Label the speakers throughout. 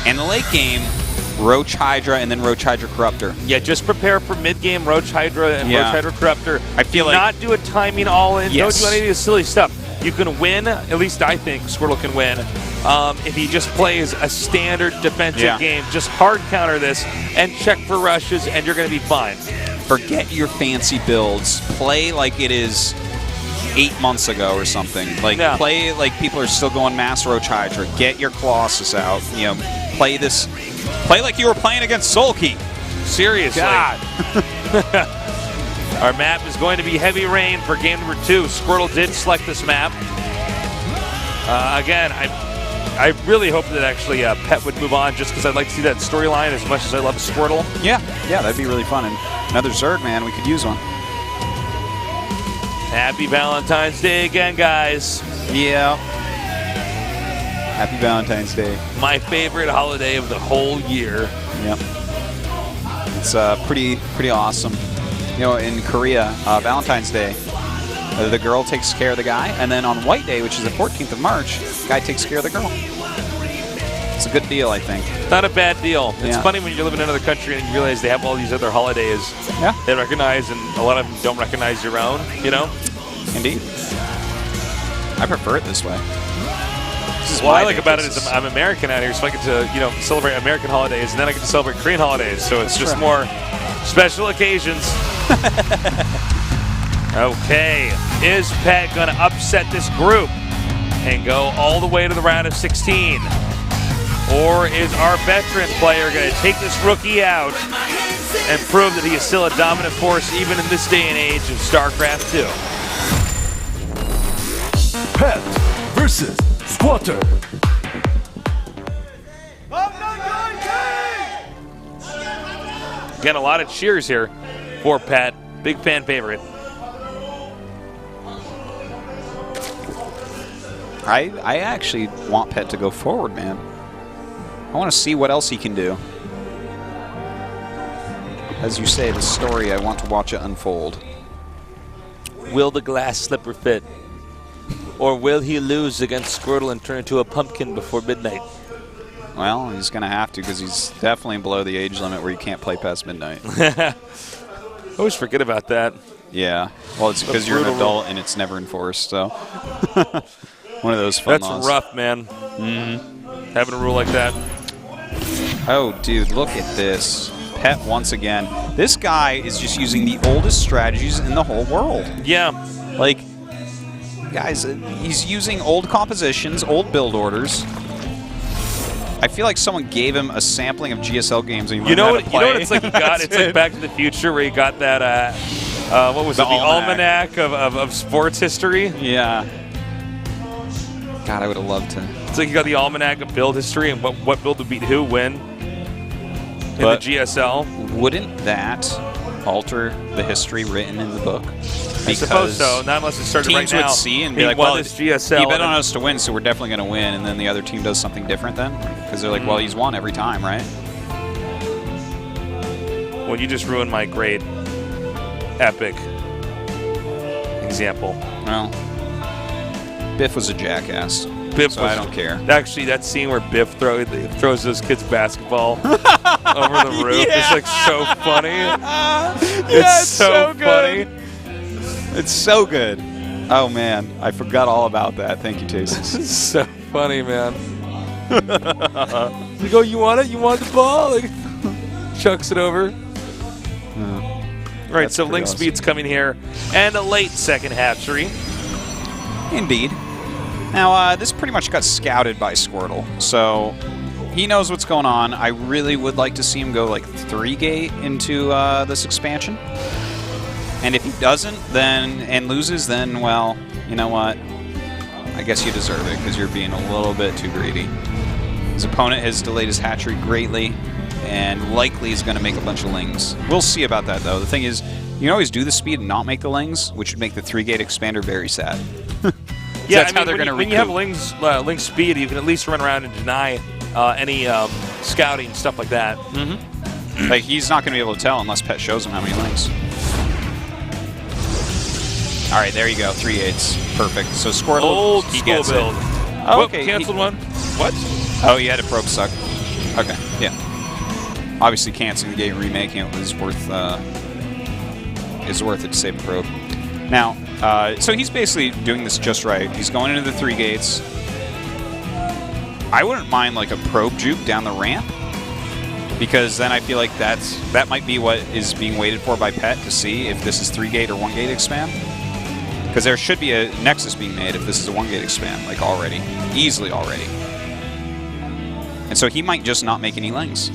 Speaker 1: And the late game, Roach Hydra and then Roach Hydra Corruptor.
Speaker 2: Yeah, just prepare for mid-game Roach Hydra and Roach Hydra Corruptor.
Speaker 1: I feel
Speaker 2: do not do a timing all-in.
Speaker 1: Yes.
Speaker 2: Don't do any of this silly stuff. You can win, at least I think Squirtle can win, if he just plays a standard defensive game. Just hard counter this and check for rushes, and you're going to be fine.
Speaker 1: Forget your fancy builds. Play like it is 8 months ago or something. Like play like people are still going Mass Roach Hydra. Get your Colossus out. You know, play like you were playing against Sulky.
Speaker 2: Seriously.
Speaker 1: God.
Speaker 2: Our map is going to be Heavy Rain for game number 2. Squirtle did select this map. Again, I really hope that actually Pet would move on, just because I'd like to see that storyline as much as I love Squirtle.
Speaker 1: Yeah, that'd be really fun. And another Zerg, man, we could use one.
Speaker 2: Happy Valentine's Day again, guys.
Speaker 1: Yeah. Happy Valentine's Day.
Speaker 2: My favorite holiday of the whole year.
Speaker 1: Yep. It's pretty awesome. You know, in Korea, Valentine's Day, the girl takes care of the guy, and then on White Day, which is the 14th of March, the guy takes care of the girl. It's a good deal, I think.
Speaker 2: Not a bad deal. It's funny when you live in another country and you realize they have all these other holidays they recognize, and a lot of them don't recognize your own, you know?
Speaker 1: Indeed. I prefer it this way.
Speaker 2: What I like about it is I'm American out here, so I get to, you know, celebrate American holidays, and then I get to celebrate Korean holidays, so it's just more special occasions. Okay, is Pet going to upset this group and go all the way to the round of 16? Or is our veteran player going to take this rookie out and prove that he is still a dominant force even in this day and age of StarCraft II?
Speaker 3: Pet versus Squatter.
Speaker 2: Again, a lot of cheers here for Pet. Big fan favorite.
Speaker 1: I actually want Pet to go forward, man. I want to see what else he can do. As you say, the story, I want to watch it unfold.
Speaker 2: Will the glass slipper fit? Or will he lose against Squirtle and turn into a pumpkin before midnight?
Speaker 1: Well, he's going to have to, because he's definitely below the age limit where you can't play past midnight.
Speaker 2: I always forget about that.
Speaker 1: Yeah. Well, it's because you're an adult and it's never enforced, so. One of those fun laws.
Speaker 2: That's rough, man. Having a rule like that.
Speaker 1: Oh, dude, look at this. Pet once again. This guy is just using the oldest strategies in the whole world.
Speaker 2: Yeah.
Speaker 1: Like, guys, he's using old compositions, old build orders. I feel like someone gave him a sampling of GSL games. And
Speaker 2: you know what it's like? He got it's like Back to the Future, where he got that. What was it? The almanac of sports history.
Speaker 1: Yeah. God, I would have loved to.
Speaker 2: It's like you got the almanac of build history and what build would beat who, when in the GSL.
Speaker 1: Wouldn't that alter the history written in the book?
Speaker 2: I suppose so. Not unless it started right now.
Speaker 1: Teams would see and be like, well,
Speaker 2: this GSL.
Speaker 1: He bet on us to win, so we're definitely going to win. And then the other team does something different then? Because they're like, well, he's won every time, right?
Speaker 2: Well, you just ruined my great, epic example.
Speaker 1: Well, Biff was a jackass.
Speaker 2: Biff
Speaker 1: so I don't care.
Speaker 2: Actually, that scene where Biff throws those kids basketball over the roof is like so funny. It's so funny.
Speaker 1: It's so good. Oh man, I forgot all about that. Thank you, Tasis.
Speaker 2: It's so funny, man. You go, you want it? You want the ball? Like, chucks it over. All right, so Link Speed's coming here, and a late second hatchery.
Speaker 1: Indeed. Now, this pretty much got scouted by Squirtle, so he knows what's going on. I really would like to see him go like 3-gate into this expansion. And if he doesn't, then and loses, then, well, you know what? I guess you deserve it, because you're being a little bit too greedy. His opponent has delayed his hatchery greatly, and likely is going to make a bunch of lings. We'll see about that, though. The thing is, you can always do the speed and not make the lings, which would make the 3-gate expander very sad.
Speaker 2: Yeah,
Speaker 1: that's how they're going to
Speaker 2: when you have link speed, you can at least run around and deny any scouting, stuff like that.
Speaker 1: Like, he's not going to be able to tell unless Pet shows him how many links. All right, there you go, 3/8. Perfect. So Squirtle, he gets
Speaker 2: build.
Speaker 1: it. Oh, okay.
Speaker 2: Canceled one. What?
Speaker 1: Oh, he had a probe suck. Okay, yeah. Obviously, canceling the gate and remaking it was worth it to save a probe. Now, so he's basically doing this just right. He's going into the 3 gates. I wouldn't mind like a probe juke down the ramp, because then I feel like that might be what is being waited for by Pet to see if this is 3-gate or 1-gate expand. Because there should be a Nexus being made if this is a 1-gate expand, like already. Easily already. And so he might just not make any lings.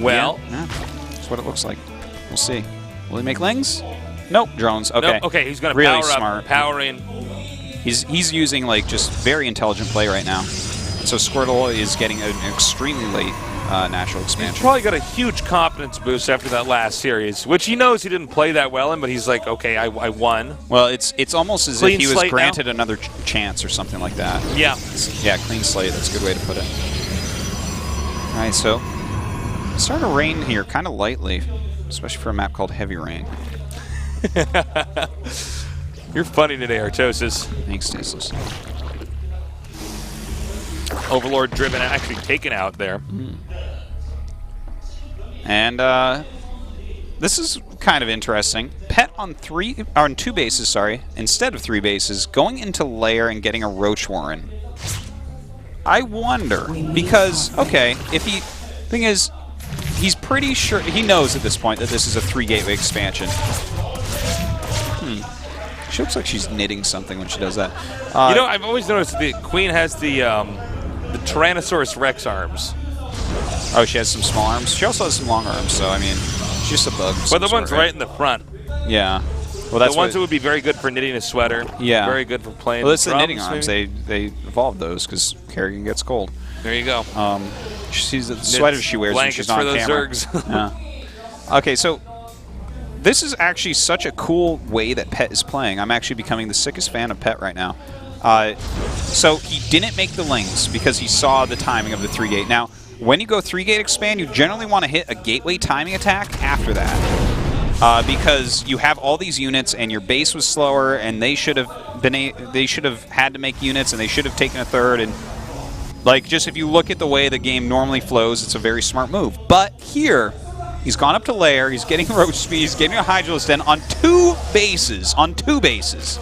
Speaker 2: Well,
Speaker 1: yeah, that's what it looks like. We'll see. Will he make lings? Nope, drones. Okay.
Speaker 2: Nope. Okay, he's going to
Speaker 1: really
Speaker 2: power
Speaker 1: smart.
Speaker 2: up, power in.
Speaker 1: He's using like just very intelligent play right now. So Squirtle is getting an extremely late natural expansion.
Speaker 2: He's probably got a huge confidence boost after that last series, which he knows he didn't play that well in, but he's like, okay, I won.
Speaker 1: Well, it's almost as
Speaker 2: Clean
Speaker 1: if he was granted
Speaker 2: now?
Speaker 1: another chance or something like that.
Speaker 2: Yeah.
Speaker 1: Yeah, clean slate. That's a good way to put it. All right, so it's starting to rain here kind of lightly, especially for a map called Heavy Rain.
Speaker 2: You're funny today, Artosis.
Speaker 1: Thanks, Stasis.
Speaker 2: Overlord driven, actually taken out there.
Speaker 1: And this is kind of interesting. Pet on 2 bases, sorry, instead of 3 bases, going into lair and getting a Roach Warren. I wonder, because, okay, thing is, he's pretty sure, he knows at this point that this is a 3-gateway expansion. She looks like she's knitting something when she does that.
Speaker 2: You know, I've always noticed the Queen has the Tyrannosaurus Rex arms.
Speaker 1: Oh, she has some small arms? She also has some long arms, so, I mean, she's just a bug.
Speaker 2: But the ones right in the front.
Speaker 1: Yeah. Well, that's
Speaker 2: the ones that would be very good for knitting a sweater.
Speaker 1: Yeah.
Speaker 2: Very good for playing.
Speaker 1: Well, that's the
Speaker 2: drums,
Speaker 1: knitting arms.
Speaker 2: maybe?
Speaker 1: They evolved those because Kerrigan gets cold.
Speaker 2: There you go.
Speaker 1: She sees the sweater she wears when she's
Speaker 2: blankets
Speaker 1: on
Speaker 2: for
Speaker 1: camera.
Speaker 2: those Zergs.
Speaker 1: Yeah. Okay, so this is actually such a cool way that Pet is playing. I'm actually becoming the sickest fan of Pet right now. So he didn't make the lings because he saw the timing of the 3-gate. Now, when you go 3-gate expand, you generally want to hit a gateway timing attack after that. Because you have all these units and your base was slower, and they should have had to make units, and they should have taken a third. And like, just if you look at the way the game normally flows, it's a very smart move. But here, he's gone up to lair, he's getting roach speed, he's getting a Hydralisk Den on 2 bases. On 2 bases.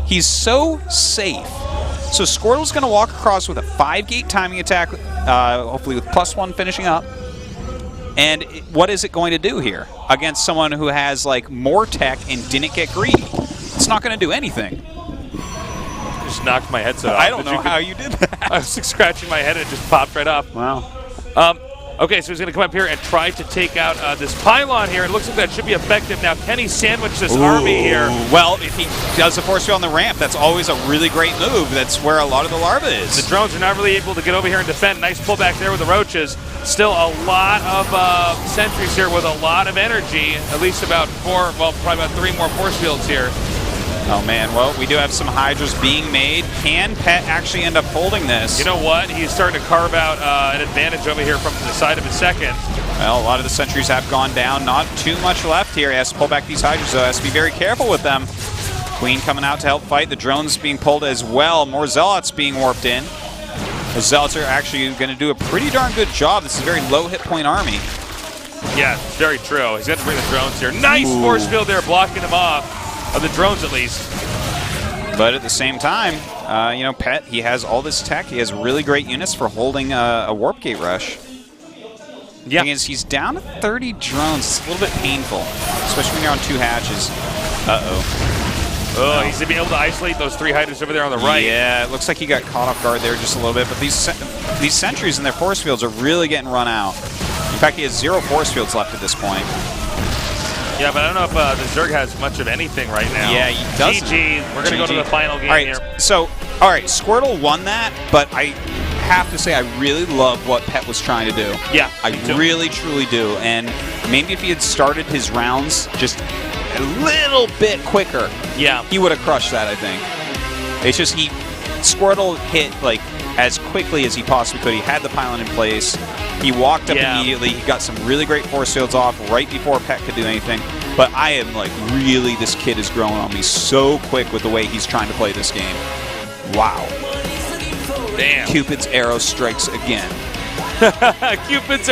Speaker 1: He's so safe. So Squirtle's going to walk across with a 5-gate timing attack, hopefully with +1 finishing up. And what is it going to do here against someone who has like more tech and didn't get greedy? It's not going to do anything.
Speaker 2: Just knocked my headset off.
Speaker 1: I don't know how you did that.
Speaker 2: I was scratching my head and it just popped right up.
Speaker 1: Wow.
Speaker 2: Okay, so he's going to come up here and try to take out this pylon here. It looks like that should be effective. Now, can he sandwich this army here?
Speaker 1: Well, if he does the force field on the ramp, that's always a really great move. That's where a lot of the larva is.
Speaker 2: The drones are not really able to get over here and defend. Nice pullback there with the roaches. Still a lot of sentries here with a lot of energy. At least about 4, well, probably about 3 more force fields here.
Speaker 1: Oh, man. Well, we do have some Hydras being made. Can Pet actually end up holding this?
Speaker 2: You know what? He's starting to carve out an advantage over here from the side of his second.
Speaker 1: Well, a lot of the sentries have gone down. Not too much left here. He has to pull back these Hydras, though. Has to be very careful with them. Queen coming out to help fight. The drones being pulled as well. More Zealots being warped in. The Zealots are actually going to do a pretty darn good job. This is a very low hit point army.
Speaker 2: Yeah, very true. He's got to bring the drones here. Nice force field there, blocking them off. Of the drones, at least.
Speaker 1: But at the same time, you know, Pet, he has all this tech. He has really great units for holding a warp gate rush.
Speaker 2: Yeah.
Speaker 1: Thing is, he's down to 30 drones. It's a little bit painful, especially when you're on 2 hatches. Uh-oh.
Speaker 2: Oh, he's going to be able to isolate those 3 Hydras over there on the right.
Speaker 1: Yeah, it looks like he got caught off guard there just a little bit. But these sentries and their force fields are really getting run out. In fact, he has 0 force fields left at this point.
Speaker 2: Yeah, but I don't know if the Zerg has much of anything right now.
Speaker 1: Yeah, he doesn't.
Speaker 2: GG. We're going to go to the final game here.
Speaker 1: So, all right, Squirtle won that, but I have to say I really love what Pet was trying to do.
Speaker 2: Yeah,
Speaker 1: I really, truly do. And maybe if he had started his rounds just a little bit quicker,
Speaker 2: yeah,
Speaker 1: he would have crushed that, I think. It's just Squirtle hit like as quickly as he possibly could. He had the pylon in place. He walked up immediately. He got some really great force fields off right before Pet could do anything. But I am like, really, this kid is growing on me so quick with the way he's trying to play this game. Wow.
Speaker 2: Damn.
Speaker 1: Cupid's arrow strikes again.
Speaker 2: Cupid's arrow